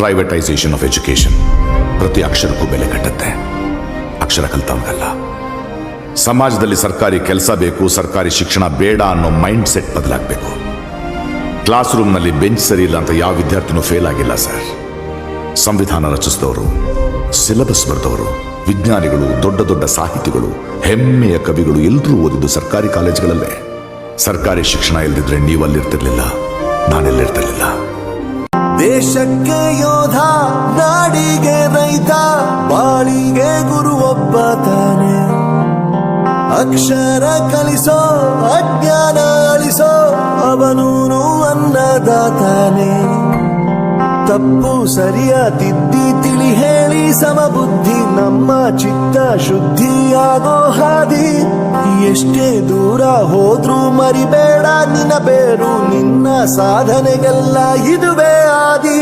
Privatisation of education ಪ್ರತಿ ಅಕ್ಷರಕ್ಕೂ ಬೆಲೆ ಕಟ್ಟುತ್ತೆ. ಅಕ್ಷರ ಕಲ್ತವನಿಗಲ್ಲ. ಸಮಾಜದಲ್ಲಿ ಸರ್ಕಾರಿ ಕೆಲಸ ಬೇಕು, ಸರ್ಕಾರಿ ಶಿಕ್ಷಣ ಬೇಡ ಅನ್ನೋ ಮೈಂಡ್ ಸೆಟ್ ಬದಲಾಗಬೇಕು. ಕ್ಲಾಸ್ ರೂಮ್ನಲ್ಲಿ ಬೆಂಚ್ ಸರಿ ಇಲ್ಲ ಅಂತ ಯಾವ ವಿದ್ಯಾರ್ಥಿನೂ ಫೇಲ್ ಆಗಿಲ್ಲ ಸರ್. ಸಂವಿಧಾನ ರಚಿಸಿದವರು, ಸಿಲೆಬಸ್ ಬರೆದವರು, ವಿಜ್ಞಾನಿಗಳು, ದೊಡ್ಡ ದೊಡ್ಡ ಸಾಹಿತಿಗಳು, ಹೆಮ್ಮೆಯ ಕವಿಗಳು ಎಲ್ಲರೂ ಓದಿದ್ದು ಸರ್ಕಾರಿ ಕಾಲೇಜುಗಳಲ್ಲೇ. ಸರ್ಕಾರಿ ಶಿಕ್ಷಣ ಇಲ್ದಿದ್ರೆ ನೀವು ಅಲ್ಲಿರ್ತಿರ್ಲಿಲ್ಲ, ನಾನೆಲ್ಲಿರ್ತಿರ್ಲಿಲ್ಲ. ದೇಶಕ್ಕೆ ಯೋಧ, ನಾಡಿಗೆ ರೈತ, ಬಾಳಿಗೆ ಗುರು ಒಬ್ಬ ತಾನೆ. ಅಕ್ಷರ ಕಲಿಸೋ, ಅಜ್ಞಾನ ಅಳಿಸೋ, ಅವನೂನು ಅನ್ನದಾತಾನೆ. ತಪ್ಪು ಸರಿಯ ತಿದ್ದಿ ತಿಳಿ ಹೇಳಿ ಸಮಬುದ್ಧಿ ನಮ್ಮ ಚಿತ್ತ ಶುದ್ಧಿಯಾಗೋ ಹಾದಿ. ಎಷ್ಟೇ ದೂರ ಹೋದ್ರೂ ಮರಿಬೇಡ ನಿನ್ನ ಬೇರು, ನಿನ್ನ ಸಾಧನೆಗೆಲ್ಲ ಇದುವೇ ಆದಿ.